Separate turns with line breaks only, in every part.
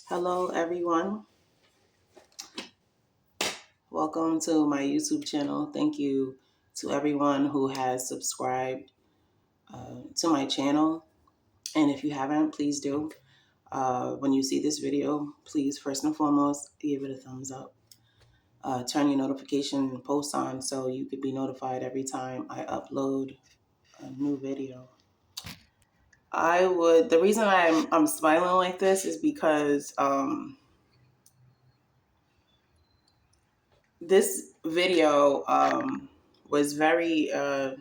Hello, everyone. Welcome to my YouTube channel. Thank you to everyone who has subscribed to my channel. And if you haven't, please do. When you see this video, please first and foremost give it a thumbs up. Turn your notification and post on so you could be notified every time I upload a new video. The reason I'm smiling like this is because this video was it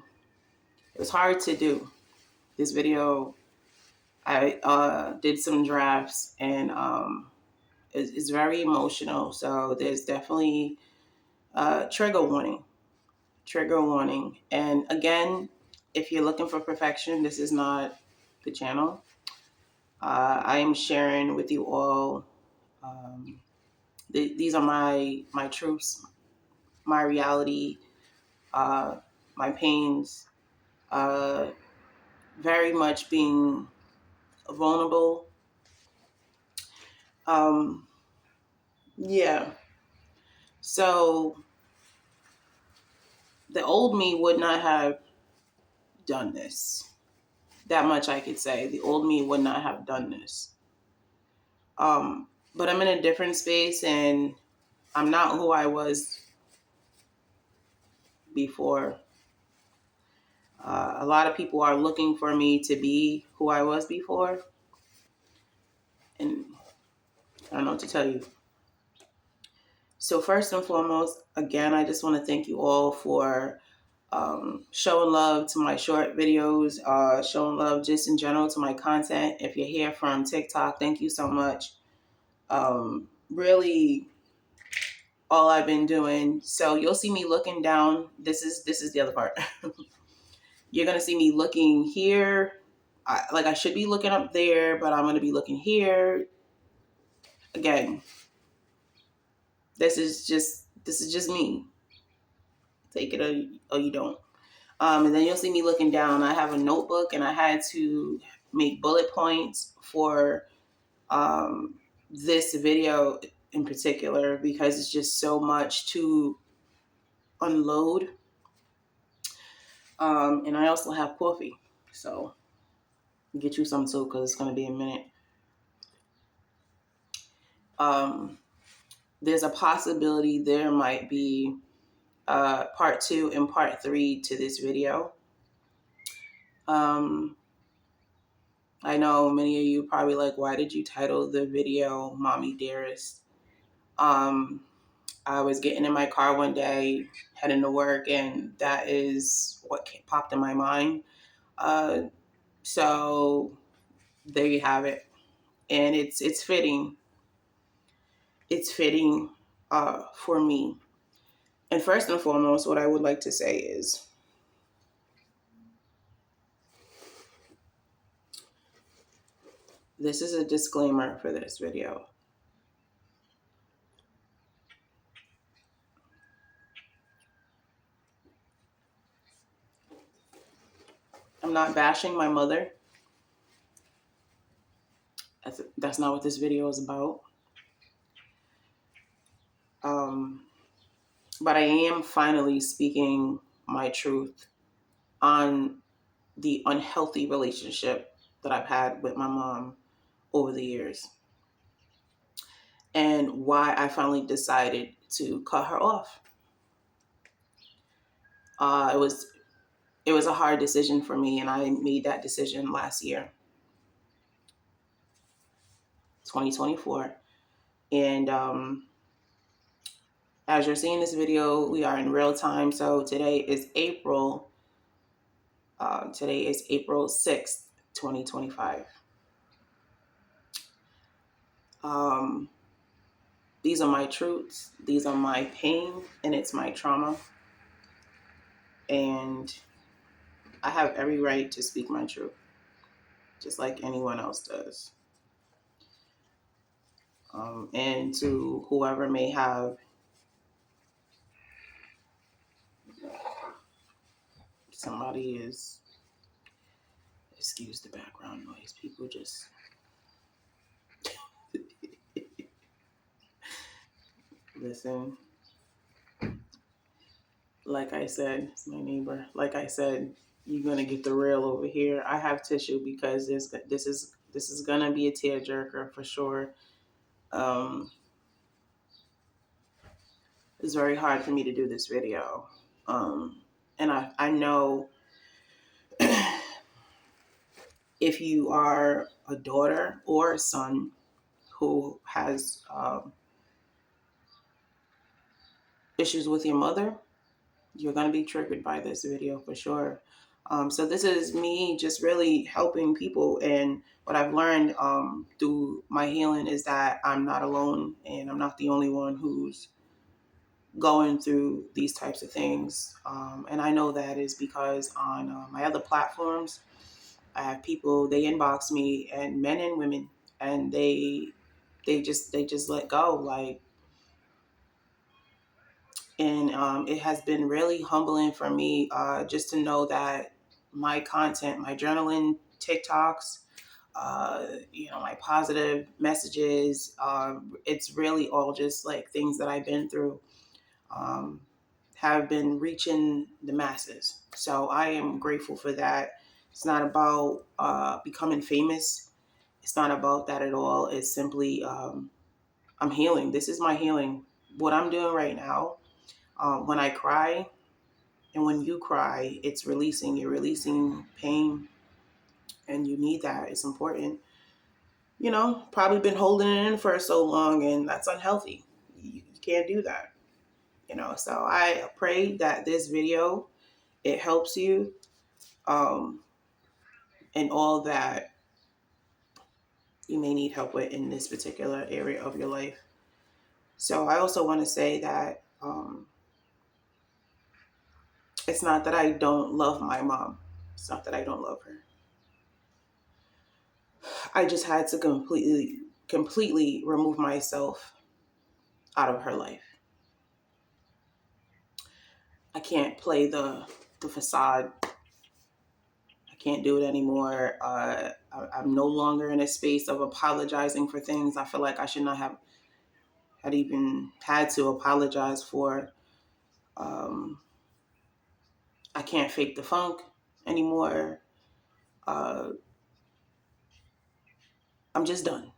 was hard to do. This video, I did some drafts and it's very emotional. So there's definitely trigger warning. Trigger warning. And again, if you're looking for perfection, this is not the channel. I am sharing with you all. These are my truths, my reality, my pains. Very much being vulnerable. Um, yeah. So the old me would not have done this. That much I could say. The old me would not have done this. But I'm in a different space and I'm not who I was before. A lot of people are looking for me to be who I was before. And I don't know what to tell you. So first and foremost, again, I just want to thank you all for showing love to my short videos, showing love just in general to my content. If you're here from TikTok, thank you so much. Really, all I've been doing. So you'll see me looking down. This is the other part. You're gonna see me looking here. I should be looking up there, but I'm gonna be looking here. Again, this is just me. Take it or you don't. And then you'll see me looking down. I have a notebook and I had to make bullet points for this video in particular because it's just so much to unload. And I also have coffee. So get you some too because it's going to be a minute. There's a possibility there might be part 2 and part 3 to this video. I know many of you probably like, why did you title the video Mommy Dearest? I was getting in my car one day, heading to work, and that is what popped in my mind. So there you have it. And it's fitting. It's fitting for me. And first and foremost, what I would like to say is, this is a disclaimer for this video. I'm not bashing my mother. That's not what this video is about. But I am finally speaking my truth on the unhealthy relationship that I've had with my mom over the years and why I finally decided to cut her off. It was a hard decision for me, and I made that decision last year, 2024. And as you're seeing this video, we are in real time. So today is April 6th, 2025. These are my truths. These are my pain, and it's my trauma. And I have every right to speak my truth, just like anyone else does. And to whoever may have somebody is, excuse the background noise, people just Listen, like I said, it's my neighbor. Like I said, you're gonna get the real over here. I have tissue because this is gonna be a tearjerker for sure. Um, it's very hard for me to do this video, and I know if you are a daughter or a son who has issues with your mother, you're going to be triggered by this video for sure. So this is me just really helping people. And what I've learned through my healing is that I'm not alone and I'm not the only one who's going through these types of things. And I know that is because on my other platforms, I have people, they inbox me, and men and women, and they just let go, like. And it has been really humbling for me just to know that my content, my journaling TikToks, my positive messages, it's really all just like things that I've been through, um, have been reaching the masses. So I am grateful for that. It's not about becoming famous. It's not about that at all. It's simply I'm healing. This is my healing. What I'm doing right now, when I cry and when you cry, it's releasing. You're releasing pain, and you need that. It's important. Probably been holding it in for so long, and that's unhealthy. You can't do that. So I pray that this video, it helps you, um, in all that you may need help with in this particular area of your life. So I also want to say that it's not that I don't love my mom. It's not that I don't love her. I just had to completely remove myself out of her life. I can't play the facade. I can't do it anymore. I'm no longer in a space of apologizing for things I feel like I should not have had even had to apologize for. Um, I can't fake the funk anymore. Uh, I'm just done.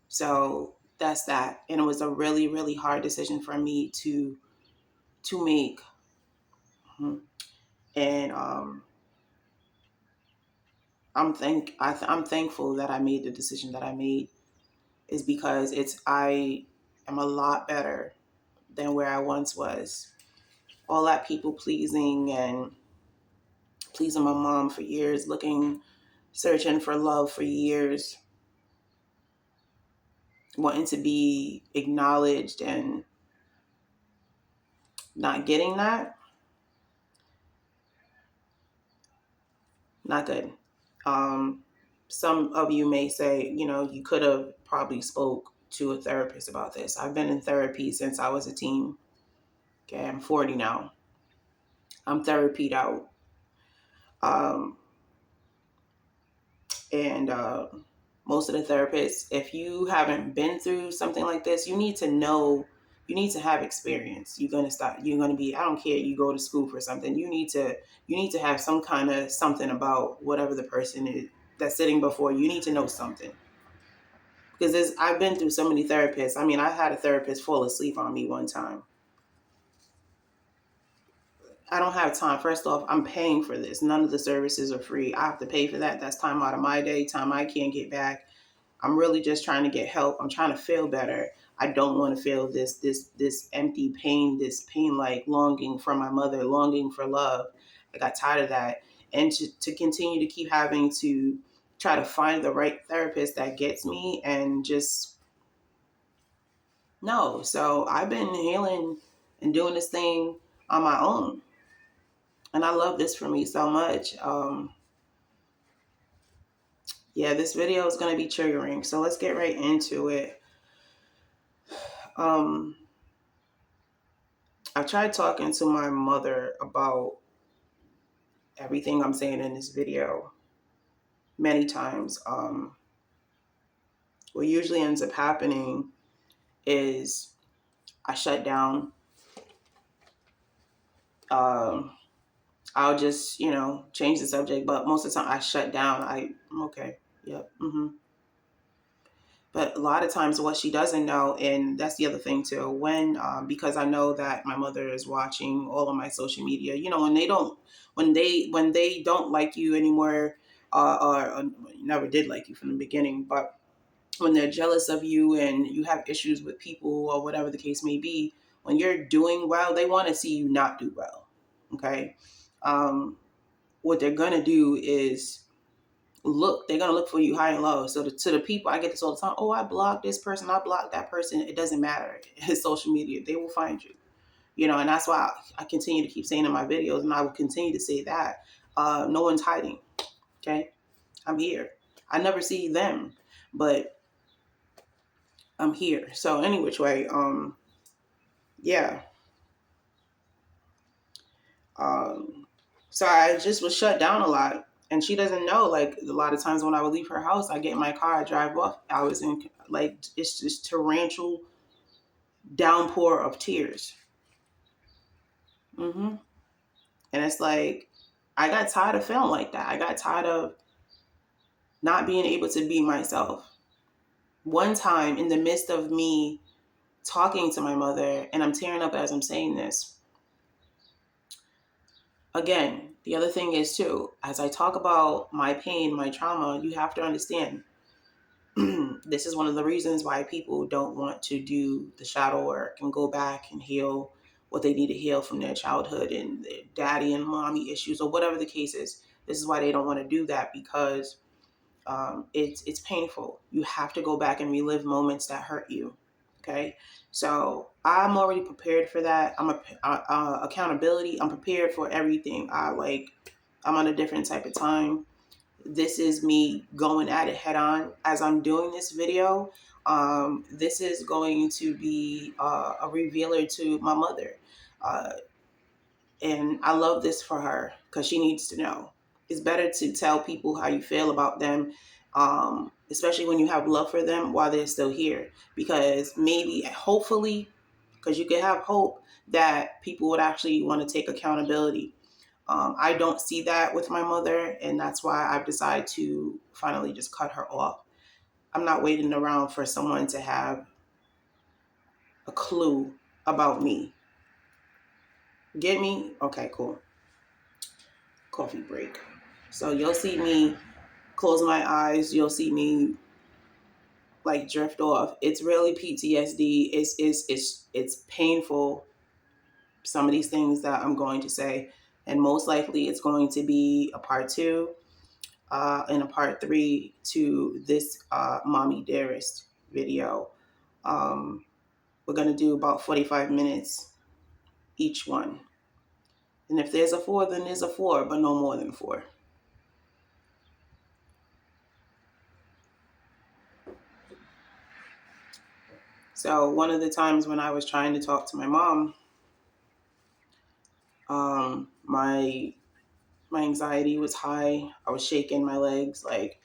So that's that. And it was a really, really hard decision for me to make. Mhm. And I'm thankful that I made the decision that I made, is because I am a lot better than where I once was. All that people pleasing and pleasing my mom for years, searching for love for years, wanting to be acknowledged and not getting that, not good. Um, some of you may say, you could have probably spoke to a therapist about this. I've been in therapy since I was a teen. Okay, I'm 40 now. I'm therapied out. Um, and most of the therapists, if you haven't been through something like this, you need to know, you need to have experience. You're going to be, I don't care, you go to school for something. You need to have some kind of something about whatever the person is that's sitting before you. You need to know something. Because I've been through so many therapists. I mean, I had a therapist fall asleep on me one time. I don't have time. First off, I'm paying for this. None of the services are free. I have to pay for that. That's time out of my day, time I can't get back. I'm really just trying to get help. I'm trying to feel better. I don't want to feel this empty pain, this pain like longing for my mother, longing for love. I got tired of that. And to continue to keep having to try to find the right therapist that gets me, and just no. So I've been healing and doing this thing on my own. And I love this for me so much. Yeah, this video is going to be triggering. So let's get right into it. I tried talking to my mother about everything I'm saying in this video many times. What usually ends up happening is I shut down. Um, I'll just, change the subject. But most of the time I shut down. I'm okay. Yep. But a lot of times what she doesn't know, and that's the other thing too, because I know that my mother is watching all of my social media, when they don't like you anymore, or never did like you from the beginning, but when they're jealous of you and you have issues with people or whatever the case may be, when you're doing well, they want to see you not do well. Okay. Um, what they're going to do is they're going to look for you high and low. So to the people, I get this all the time. Oh, I blocked this person. I blocked that person. It doesn't matter. It's social media. They will find you, and that's why I continue to keep saying in my videos, and I will continue to say that no one's hiding. Okay. I'm here. I never see them, but I'm here. So any which way, yeah. So I just was shut down a lot. And she doesn't know, like, a lot of times when I would leave her house, I get in my car, I drive off. I was in, like, it's just torrential downpour of tears. And it's like, I got tired of feeling like that. I got tired of not being able to be myself. One time, in the midst of me talking to my mother, and I'm tearing up as I'm saying this, again, the other thing is too, as I talk about my pain, my trauma, you have to understand this is one of the reasons why people don't want to do the shadow work and go back and heal what they need to heal from their childhood and their daddy and mommy issues or whatever the case is. This is why they don't want to do that, because it's painful. You have to go back and relive moments that hurt you. Okay, so I'm already prepared for that. Accountability. I'm prepared for everything. I'm on a different type of time. This is me going at it head on as I'm doing this video. This is going to be a revealer to my mother. Uh, and I love this for her because she needs to know. It's better to tell people how you feel about them, especially when you have love for them while they're still here. Because maybe, hopefully, because you can have hope that people would actually want to take accountability. I don't see that with my mother, and that's why I've decided to finally just cut her off. I'm not waiting around for someone to have a clue about me. Get me? Okay, cool. Coffee break. So you'll see me close my eyes. You'll see me like drift off. It's really PTSD. It's painful. Some of these things that I'm going to say, and most likely it's going to be a part 2 and a part 3 to this Mommy Dearest video. We're going to do about 45 minutes each one. And if there's a 4, then there's a 4, but no more than 4. So one of the times when I was trying to talk to my mom, my anxiety was high. I was shaking my legs, like,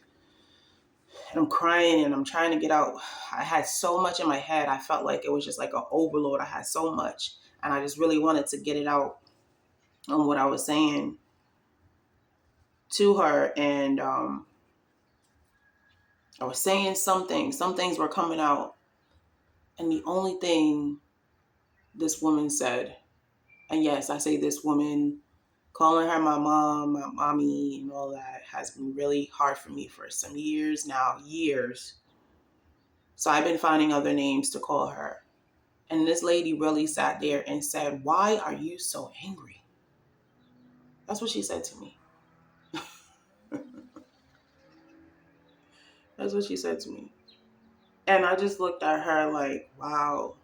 and I'm crying and I'm trying to get out. I had so much in my head. I felt like it was just like an overload. I had so much, and I just really wanted to get it out on what I was saying to her. And I was saying something. Some things were coming out, and the only thing this woman said, and yes, I say this woman, calling her my mom, my mommy, and all that has been really hard for me for some years now, years. So I've been finding other names to call her. And this lady really sat there and said, "Why are you so angry?" That's what she said to me. That's what she said to me. And I just looked at her like, wow.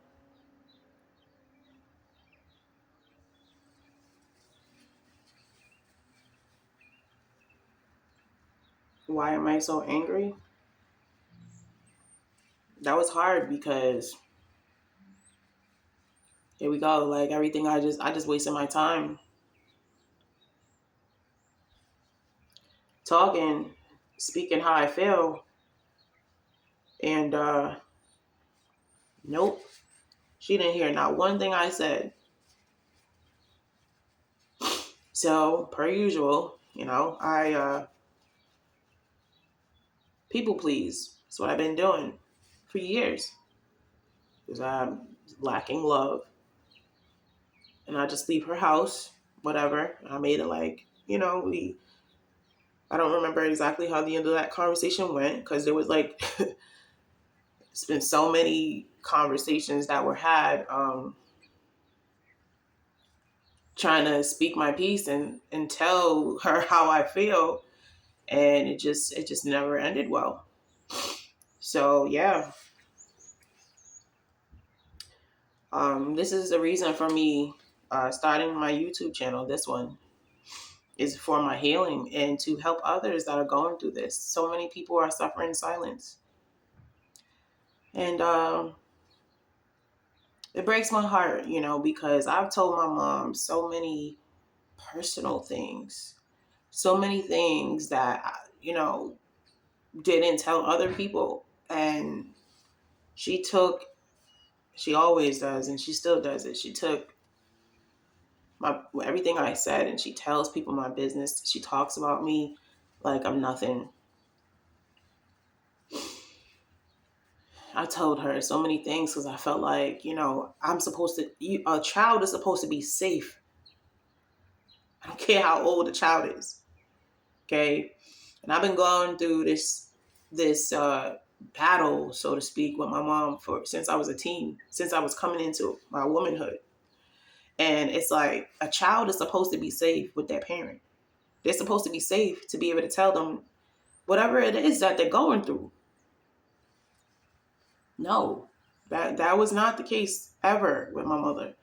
Why am I so angry? That was hard because here we go. Like everything I just wasted my time talking, speaking how I feel. And nope. She didn't hear not one thing I said. So, per usual, I people please. That's what I've been doing for years because I'm lacking love. And I just leave her house, whatever. I made it like, I don't remember exactly how the end of that conversation went because there was like, it's been so many conversations that were had, trying to speak my piece and tell her how I feel. And it just never ended well. So yeah, this is the reason for me starting my YouTube channel. This one is for my healing and to help others that are going through this. So many people are suffering in silence. And it breaks my heart, because I've told my mom so many personal things, so many things that, didn't tell other people. And she always does, and she still does it. She took everything I said and she tells people my business. She talks about me like I'm nothing. I told her so many things because I felt like, a child is supposed to be safe. I don't care how old a child is. Okay. And I've been going through this battle, so to speak, with my mom since I was a teen, since I was coming into my womanhood. And it's like a child is supposed to be safe with their parent. They're supposed to be safe to be able to tell them whatever it is that they're going through. No, that was not the case ever with my mother.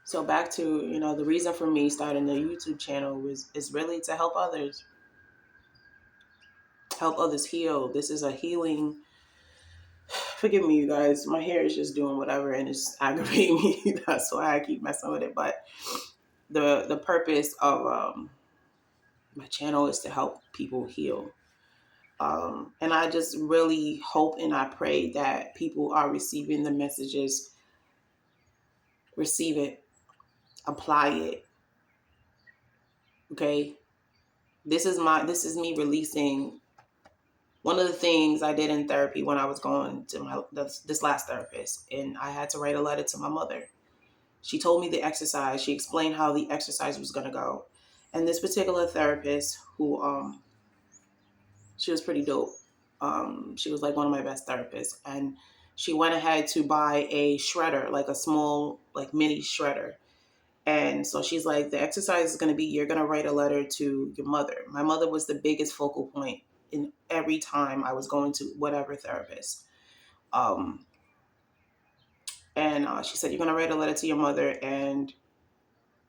So back to, the reason for me starting the YouTube channel is really to help others heal. This is a healing. Forgive me, you guys. My hair is just doing whatever and it's aggravating me. That's why I keep messing with it. But the purpose of my channel is to help people heal. And I just really hope and I pray that people are receiving the messages, receive it, apply it. Okay. This is me releasing one of the things I did in therapy when I was going to this last therapist, and I had to write a letter to my mother. She told me the exercise. She explained how the exercise was going to go. And this particular therapist who, she was pretty dope. She was like one of my best therapists. And she went ahead to buy a shredder, like a small, like mini shredder. And so she's like, the exercise is going to be, you're going to write a letter to your mother. My mother was the biggest focal point in every time I was going to whatever therapist. And she said, you're going to write a letter to your mother and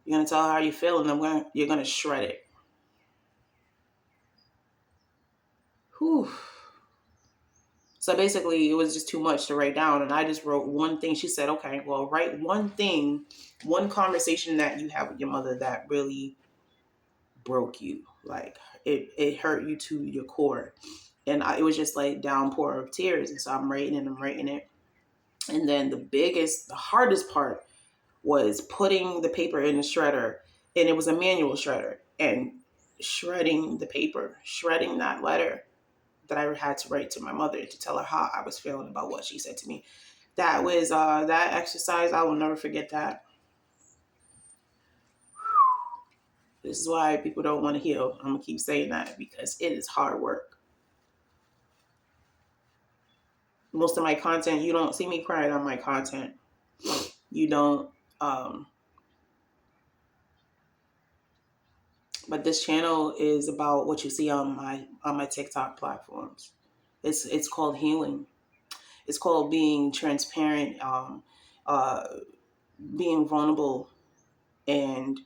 you're going to tell her how you feel, and then you're going to shred it. Whew. So basically, it was just too much to write down. And I just wrote one thing. She said, okay, well, write one thing, one conversation that you have with your mother that really broke you. Like it hurt you to your core. And it was just like downpour of tears. And so I'm writing it. And then the hardest part was putting the paper in the shredder. And it was a manual shredder. And shredding the paper, shredding that letter that I had to write to my mother to tell her how I was feeling about what she said to me. That was that exercise. I will never forget that. This is why people don't want to heal. I'm going to keep saying that because it is hard work. Most of my content, you don't see me crying on my content. You don't. But this channel is about what you see on my TikTok platforms. It's called healing. It's called being transparent, being vulnerable, and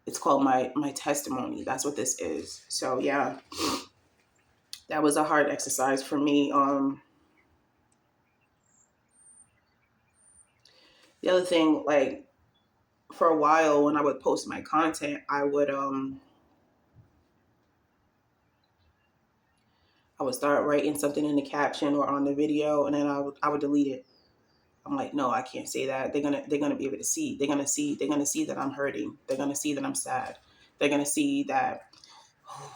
it's called my testimony. That's what this is. So yeah, that was a hard exercise for me. The other thing, like for a while when I would post my content, I would start writing something in the caption or on the video, and then I would delete it. I'm like, no, I can't say that. They're gonna be able to see. They're gonna see that I'm hurting. They're gonna see that I'm sad. They're gonna see that. Oh,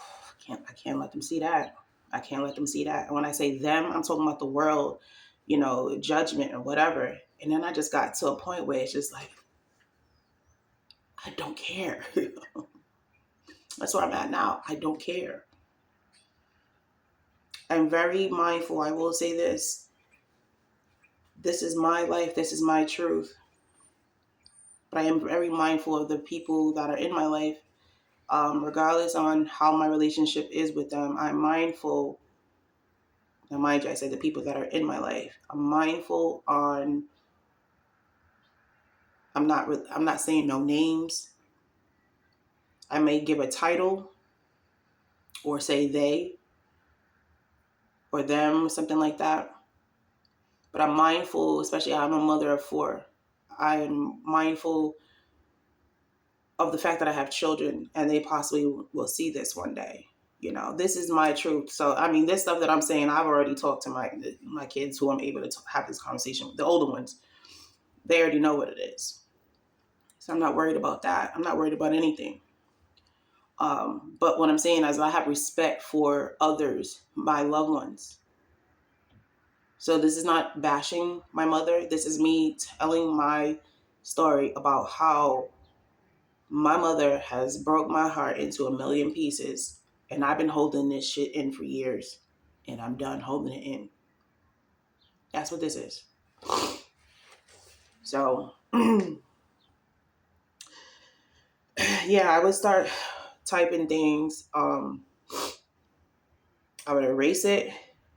I can't let them see that. I can't let them see that. And when I say them, I'm talking about the world, judgment or whatever. And then I just got to a point where it's just like, I don't care. That's where I'm at now. I don't care. I'm very mindful. I will say this. This is my life. This is my truth. But I am very mindful of the people that are in my life, regardless on how my relationship is with them. I'm mindful. Now, mind you, I said the people that are in my life. I'm mindful on. I'm not saying no names. I may give a title or say they or them, something like that. But I'm mindful, especially I'm a mother of four. I'm mindful of the fact that I have children and they possibly will see this one day. This is my truth. So, I mean, this stuff that I'm saying, I've already talked to my kids who I'm able to have this conversation with. The older ones, they already know what it is. So I'm not worried about that. I'm not worried about anything. But what I'm saying is I have respect for others, my loved ones. So this is not bashing my mother. This is me telling my story about how my mother has broke my heart into a million pieces, and I've been holding this shit in for years, and I'm done holding it in. That's what this is. So, yeah, I would start typing things. I would erase it.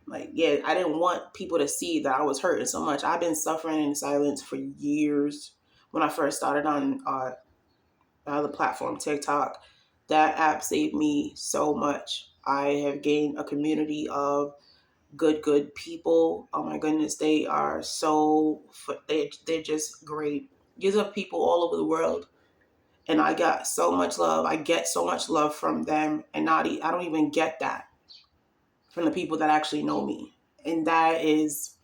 Like, yeah, I didn't want people to see that I was hurting so much. I've been suffering in silence for years. When I first started on the platform TikTok, that app saved me so much. I have gained a community of good people. Oh my goodness, they are they're just great. These are people all over the world, and I got so much love. I get so much love from them, and I don't even get that from the people that actually know me, and that is,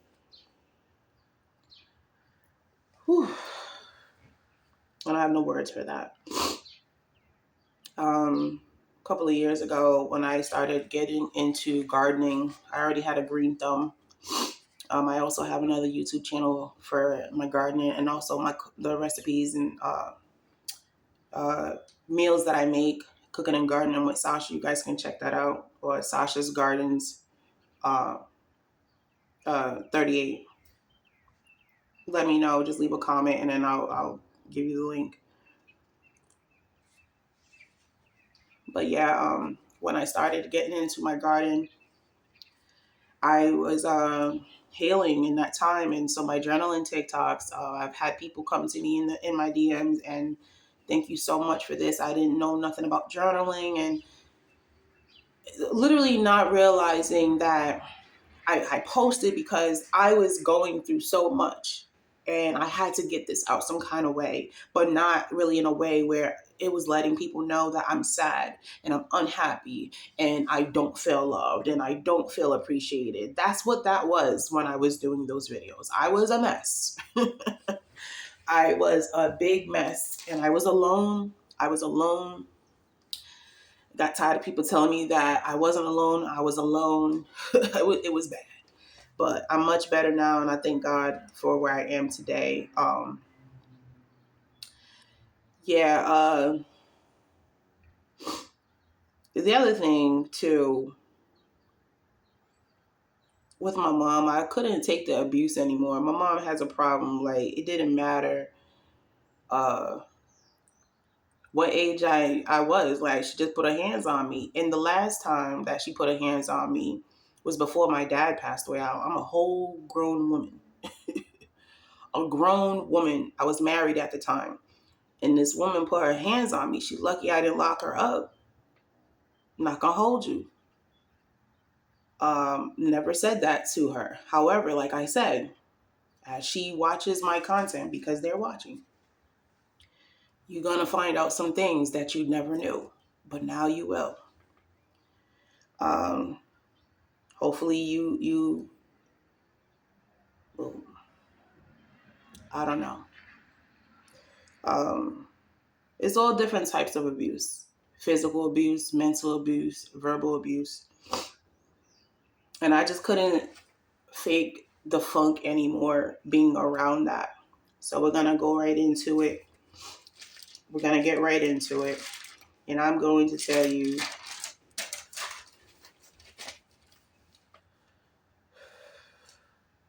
whew, I don't have no words for that. A couple of years ago, when I started getting into gardening, I already had a green thumb. I also have another YouTube channel for my gardening and also the recipes and meals that I make, cooking and gardening with Sasha. You guys can check that out, or Sasha's Gardens 38. Let me know. Just leave a comment and then I'll give you the link. But yeah, when I started getting into my garden, I was healing in that time, and so my journaling TikToks, I've had people come to me in my DMs and thank you so much for this. I didn't know nothing about journaling, and literally not realizing that I posted because I was going through so much and I had to get this out some kind of way, but not really in a way where it was letting people know that I'm sad and I'm unhappy and I don't feel loved and I don't feel appreciated. That's what that was when I was doing those videos. I was a mess. I was a big mess, and I was alone. I was alone. Got tired of people telling me that I wasn't alone. I was alone. It was bad. But I'm much better now, and I thank God for where I am today. Yeah. The other thing too with my mom, I couldn't take the abuse anymore. My mom has a problem. Like, it didn't matter uh, what age I was. Like, she just put her hands on me. And the last time that she put her hands on me was before my dad passed away. I'm a whole grown woman. A grown woman. I was married at the time. And this woman put her hands on me. She's lucky I didn't lock her up. I'm not gonna hold you. Never said that to her. However, like I said, as she watches my content, because they're watching, you're going to find out some things that you never knew, but now you will. Um, hopefully you will, I don't know. Um, it's all different types of abuse: physical abuse, mental abuse, verbal abuse. And I just couldn't fake the funk anymore being around that. So we're going to go right into it. We're going to get right into it. And I'm going to tell you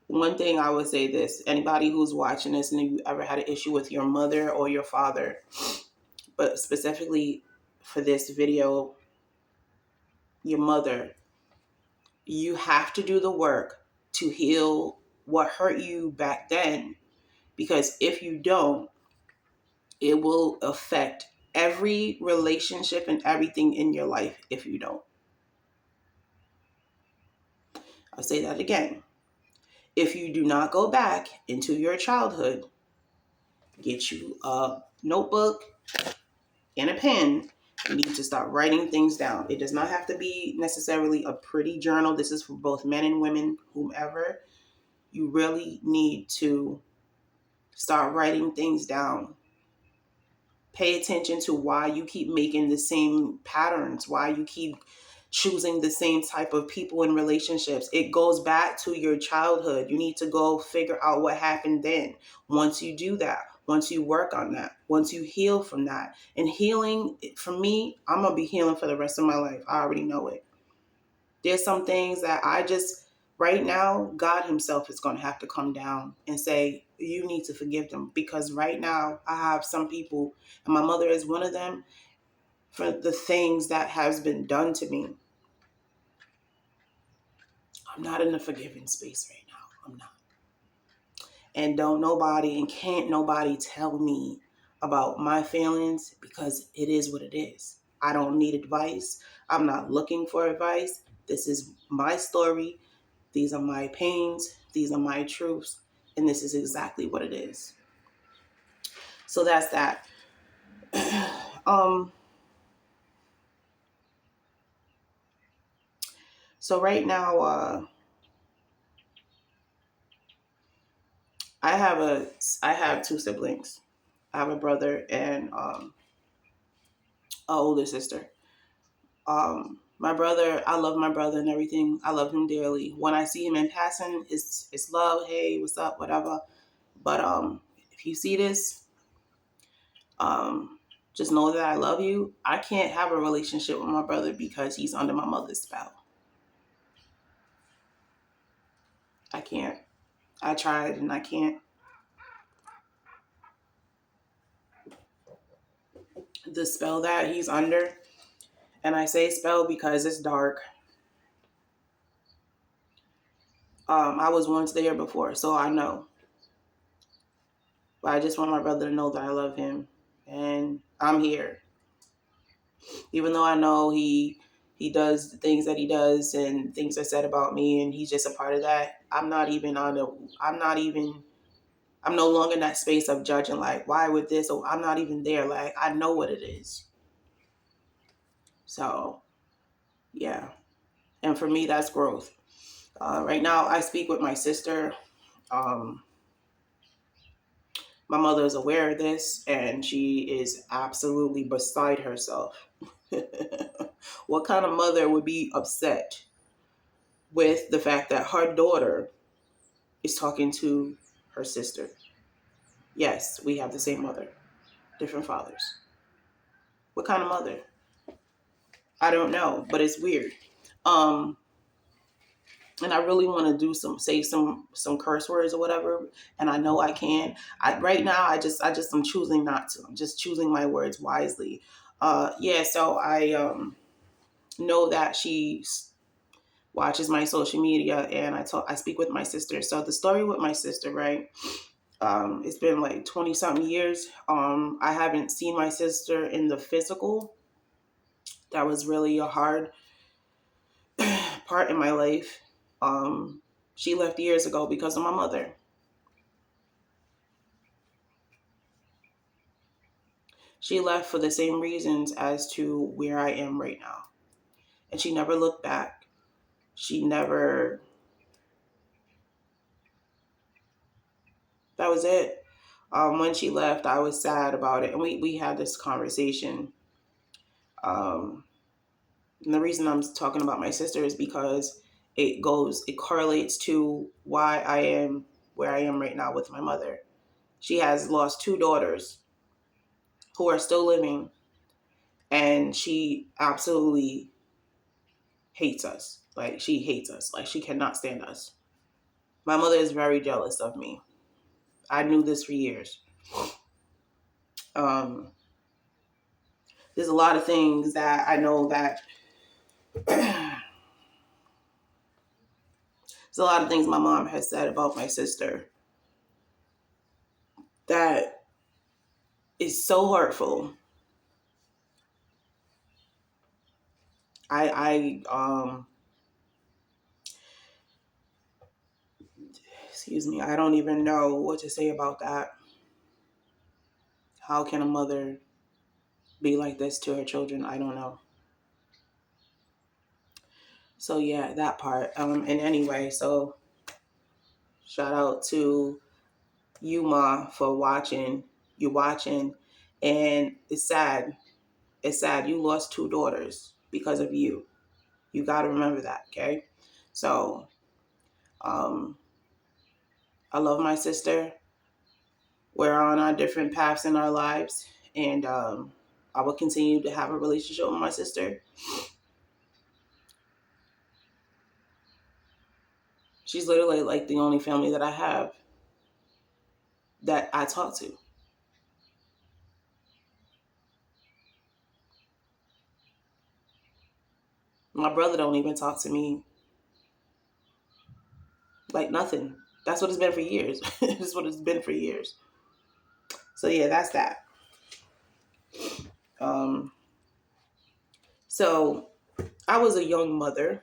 one thing. I would say this: anybody who's watching this and you ever had an issue with your mother or your father, but specifically for this video, your mother, you have to do the work to heal what hurt you back then. Because if you don't, it will affect every relationship and everything in your life if you don't. I'll say that again. If you do not go back into your childhood, get you a notebook and a pen. You need to start writing things down. It does not have to be necessarily a pretty journal. This is for both men and women, whomever. You really need to start writing things down. Pay attention to why you keep making the same patterns, why you keep choosing the same type of people in relationships. It goes back to your childhood. You need to go figure out what happened then. Once you do that, once you work on that, once you heal from that. And healing, for me, I'm going to be healing for the rest of my life. I already know it. There's some things that right now, God himself is going to have to come down and say, you need to forgive them. Because right now I have some people, and my mother is one of them, for the things that has been done to me. I'm not in the forgiving space right now. I'm not. And don't nobody and can't nobody tell me about my feelings, because it is what it is. I don't need advice. I'm not looking for advice. This is my story. These are my pains. These are my truths. And this is exactly what it is. So that's that. So right now, I have two siblings. I have a brother and an older sister. My brother, I love my brother and everything. I love him dearly. When I see him in passing, it's love. Hey, what's up? Whatever. But if you see this, um, just know that I love you. I can't have a relationship with my brother because he's under my mother's spell. I can't. I tried and I can't. The spell that he's under, and I say spell because it's dark. I was once there before, so I know. But I just want my brother to know that I love him and I'm here. Even though I know he does the things that he does and things are said about me and he's just a part of that, I'm no longer in that space of judging, like, why would this, or I'm not even there. Like, I know what it is. So yeah. And for me, that's growth. Right now I speak with my sister. Um, my mother is aware of this and she is absolutely beside herself. What kind of mother would be upset with the fact that her daughter is talking to her sister? Yes, we have the same mother, different fathers. What kind of mother? I don't know, but it's weird. Um, and I really want to say some curse words or whatever, and I know I can. Right now I'm choosing not to. I'm just choosing my words wisely. Yeah, so I know that she watches my social media, and I speak with my sister. So the story with my sister, right? It's been like 20 something years. I haven't seen my sister in the physical. That was really a hard part in my life. She left years ago because of my mother. She left for the same reasons as to where I am right now. And she never looked back. She never, that was it. When she left, I was sad about it. And we had this conversation. Um, and the reason I'm talking about my sister is because it correlates to why I am where I am right now with my mother. She has lost two daughters who are still living, and she absolutely hates us. Like, she hates us. Like, she cannot stand us. My mother is very jealous of me. I knew this for years. Um, there's a lot of things that I know that there's a lot of things my mom has said about my sister that is so hurtful. I excuse me, I don't even know what to say about that. How can a mother be like this to her children? I don't know. So yeah, that part. And anyway, so shout out to you, Ma, for watching. You watching, and it's sad. It's sad. You lost two daughters because of you. You got to remember that, okay? So, um, I love my sister. We're on our different paths in our lives, and I will continue to have a relationship with my sister. She's literally like the only family that I have that I talk to. My brother don't even talk to me like nothing. That's what it's been for years. That's what it's been for years. So yeah, that's that. Um, so I was a young mother.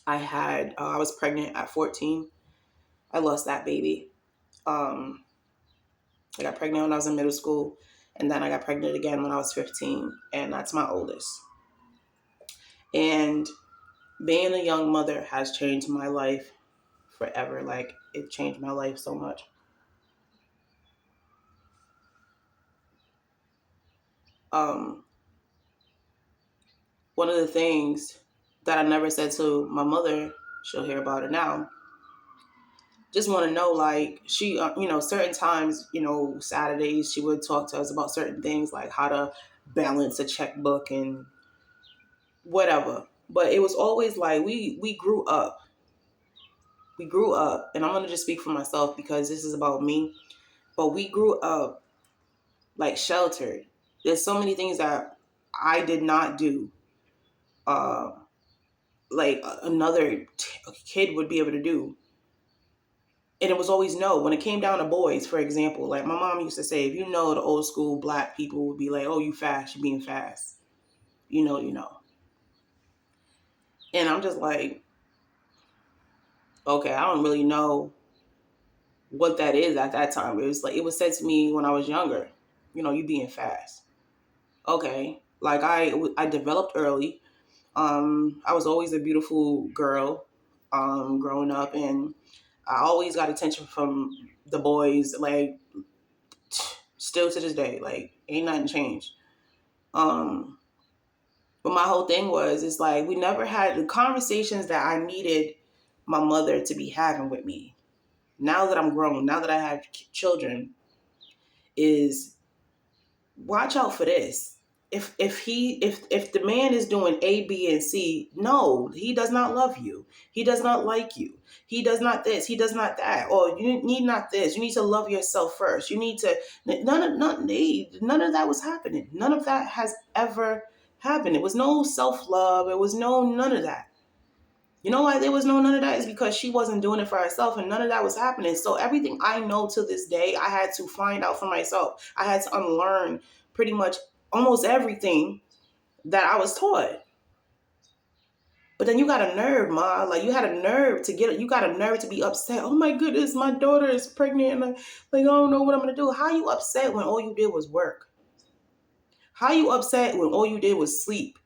I was pregnant at 14. I lost that baby. Um, I got pregnant when I was in middle school, and then I got pregnant again when I was 15, and that's my oldest. And being a young mother has changed my life forever. Like, it changed my life so much. Um, One of the things that I never said to my mother, she'll hear about it now. Just want to know, like, she, certain times, Saturdays, she would talk to us about certain things, like how to balance a checkbook and whatever. But it was always like we grew up. We grew up, and I'm gonna just speak for myself because this is about me. But we grew up like sheltered. There's so many things that I did not do. Uh, like another kid would be able to do. And it was always no. When it came down to boys, for example, like my mom used to say, if you know the old school black people would be like, oh, you fast, you being fast. You know, you know. And I'm just like, okay, I don't really know what that is at that time. It was like, it was said to me when I was younger, you being fast. Okay. Like I developed early. I was always a beautiful girl, growing up, and I always got attention from the boys, like still to this day, like ain't nothing changed. Um, but my whole thing was, it's like we never had the conversations that I needed my mother to be having with me. Now that I'm grown, now that I have children, is watch out for this. If the man is doing A, B, and C, no, he does not love you. He does not like you. He does not this. He does not that. Or you need not this. You need to love yourself first. You need to none of that was happening. None of that has ever happened. It was no self love. It was no none of that. You know why there was no none of that is because she wasn't doing it for herself, and none of that was happening. So everything I know to this day, I had to find out for myself. I had to unlearn pretty much almost everything that I was taught. But then you got a nerve, Ma. Like, you had a nerve to get it. You got a nerve to be upset. Oh my goodness, my daughter is pregnant. And I don't know what I'm going to do. How you upset when all you did was work? How you upset when all you did was sleep,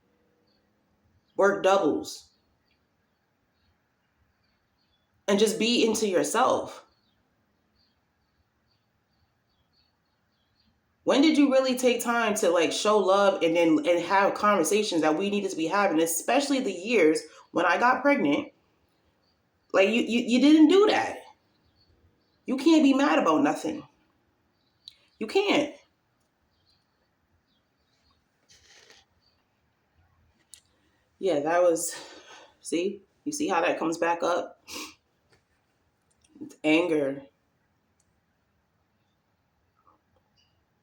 work doubles, and just be into yourself? When did you really take time to like show love and have conversations that we needed to be having, especially the years when I got pregnant? Like you didn't do that. You can't be mad about nothing. You can't. Yeah, that was, see? You see how that comes back up? Anger.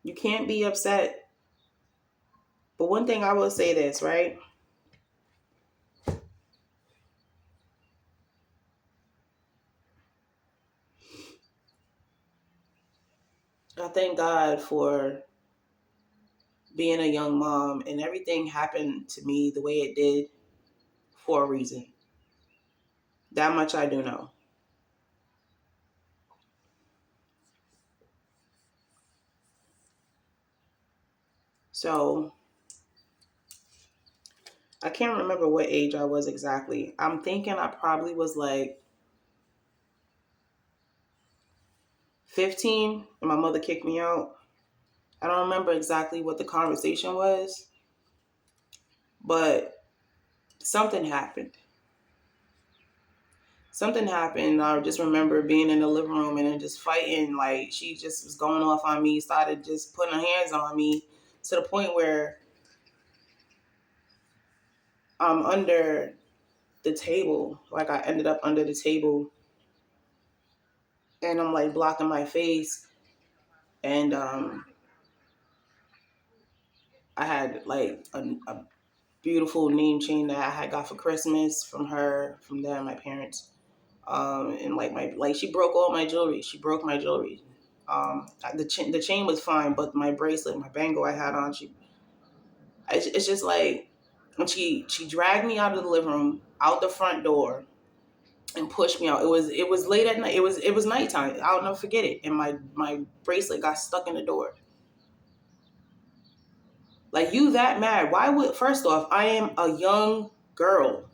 You can't be upset. But one thing I will say this, right? I thank God for being a young mom, and everything happened to me the way it did for a reason. That much I do know. So I can't remember what age I was exactly. I'm thinking I probably was like 15 and my mother kicked me out. I don't remember exactly what the conversation was, but something happened. Something happened. I just remember being in the living room and then just fighting. Like, she just was going off on me, started just putting her hands on me to the point where I'm under the table. Like, I ended up under the table and I'm like blocking my face. And I had like a beautiful name chain that I had got for Christmas from her, from them, my parents. And like she broke all my jewelry. She broke my jewelry. The chain was fine, but my bracelet, my bangle I had on, it's just like when she dragged me out of the living room, out the front door, and pushed me out. It was late at night. It was nighttime. I'll never forget it. And my bracelet got stuck in the door. Like, you that mad? Why would, first off, I am a young girl.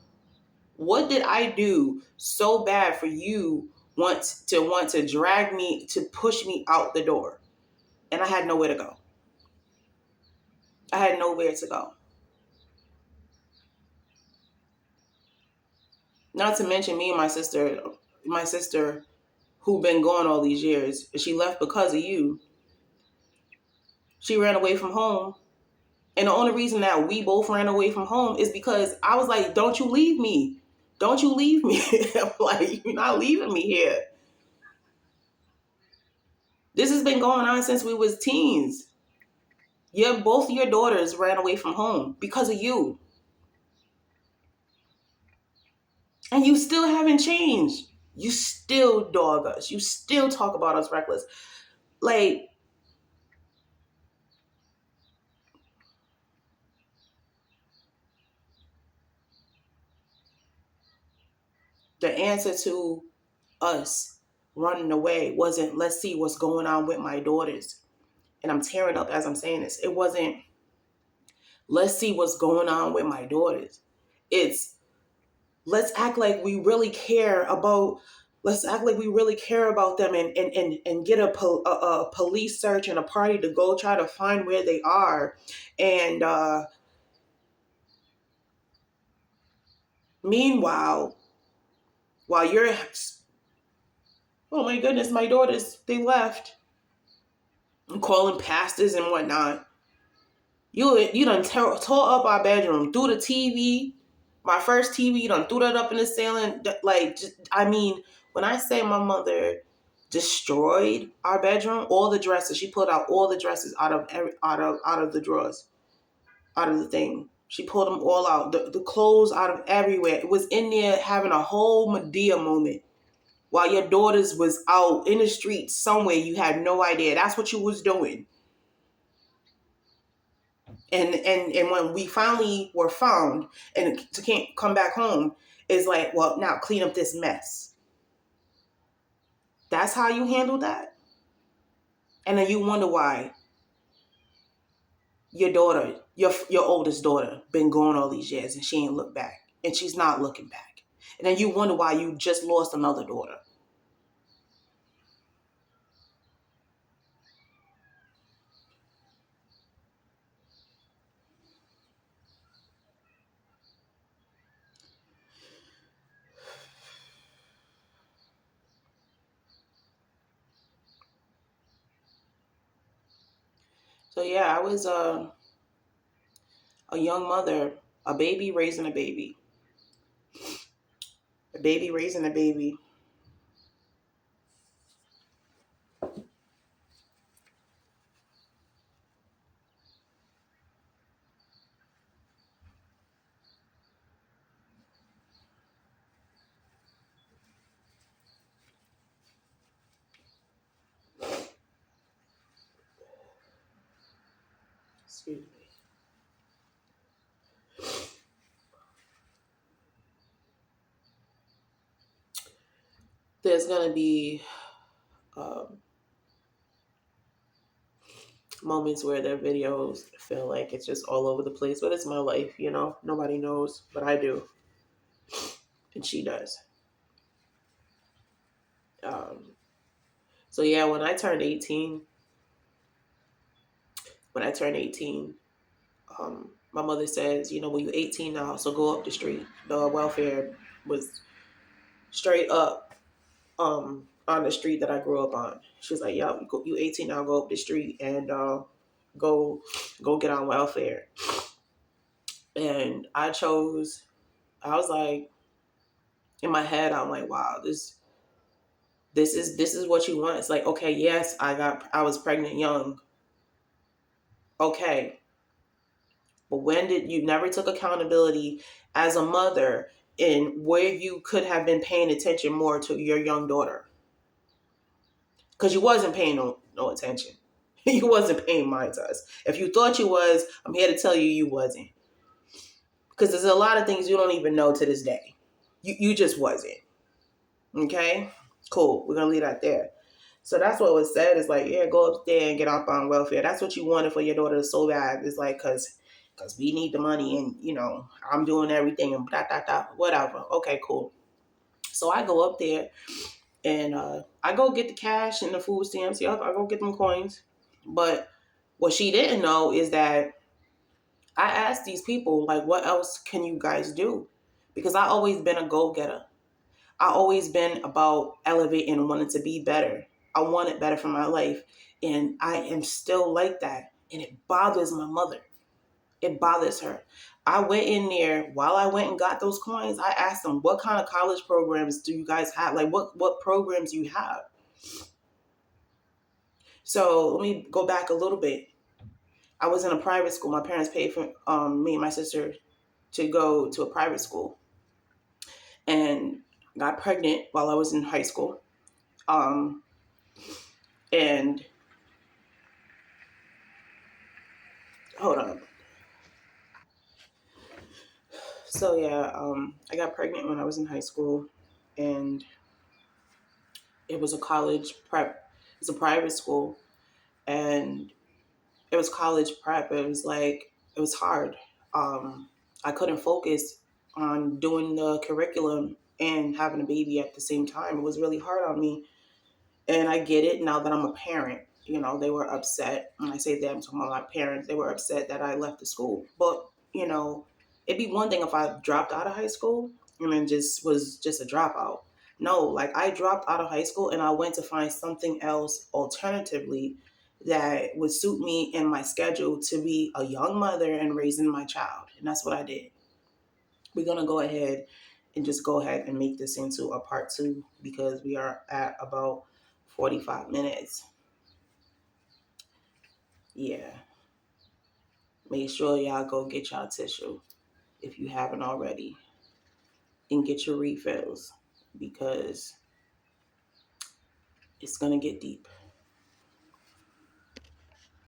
What did I do so bad for you want to drag me, to push me out the door? And I had nowhere to go. I had nowhere to go. Not to mention me and my sister who been gone all these years, she left because of you. She ran away from home. And the only reason that we both ran away from home is because I was like, don't you leave me. Don't you leave me. I'm like, you're not leaving me here. This has been going on since we was teens. Both of your daughters ran away from home because of you. And you still haven't changed. You still dog us. You still talk about us reckless. Like, the answer to us running away wasn't, let's see what's going on with my daughters. And I'm tearing up as I'm saying this. It wasn't, let's see what's going on with my daughters. It's, let's act like we really care about them, and get a police search and a party to go try to find where they are. And meanwhile, while you're, oh my goodness, my daughters, they left. I'm calling pastors and whatnot. You done tore up our bedroom, threw the TV, my first TV, you done threw that up in the ceiling. Like, I mean, when I say my mother destroyed our bedroom, all the dresses, she pulled out all the dresses out of the drawers, out of the thing. She pulled them all out, the clothes out of everywhere. It was in there having a whole Medea moment. While your daughters was out in the streets somewhere, you had no idea. That's what you was doing. And when we finally were found and to can't come back home, is like, well, now clean up this mess. That's how you handle that. And then you wonder why your daughter, your oldest daughter, been gone all these years and she ain't looked back. And she's not looking back. And then you wonder why you just lost another daughter. So yeah, I was a young mother, a baby raising a baby, a baby raising a baby. Excuse me. There's gonna be um, moments where their videos feel like it's just all over the place, but it's my life, you know. Nobody knows, but I do, and she does. Um, so yeah, when I turned 18, my mother says, you know, well, you're 18 now, so go up the street. The welfare was straight up on the street that I grew up on. She was like, "Yeah, you 18 now, go up the street and go go get on welfare." And I chose. I was like, in my head, I'm like, "Wow, this is what you want." It's like, okay, yes, I was pregnant young. Okay, but when did you never took accountability as a mother in where you could have been paying attention more to your young daughter? Because you wasn't paying no attention. You wasn't paying mind to us. If you thought you was, I'm here to tell you you wasn't. Because there's a lot of things you don't even know to this day. You just wasn't. Okay? Cool. We're gonna leave that there. So that's what was said. Is like, yeah, go up there and get off on welfare. That's what you wanted for your daughter so bad. It's like, cause we need the money and you know, I'm doing everything and whatever. Okay, cool. So I go up there and I go get the cash and the food stamps. Yep, I go get them coins. But what she didn't know is that I asked these people, like, what else can you guys do? Because I always been a go-getter. I always been about elevating and wanting to be better. I wanted better for my life. And I am still like that. And it bothers my mother. It bothers her. I went in there while I went and got those coins. I asked them, what kind of college programs do you guys have? Like what programs you have? So let me go back a little bit. I was in a private school. My parents paid for me and my sister to go to a private school, and got pregnant while I was in high school. Um, and hold on. So yeah, I got pregnant when I was in high school, and it was a college prep. It's a private school, and it was college prep. It was like it was hard. I couldn't focus on doing the curriculum and having a baby at the same time. It was really hard on me. And I get it now that I'm a parent. You know, they were upset. When I say them, I'm talking about my parents. They were upset that I left the school. But, you know, it'd be one thing if I dropped out of high school and then just was just a dropout. No, like I dropped out of high school and I went to find something else alternatively that would suit me and my schedule to be a young mother and raising my child. And that's what I did. We're going to go ahead and just go ahead and make this into a part two because we are at about 45 minutes. Yeah. Make sure y'all go get y'all tissue if you haven't already and get your refills because it's going to get deep.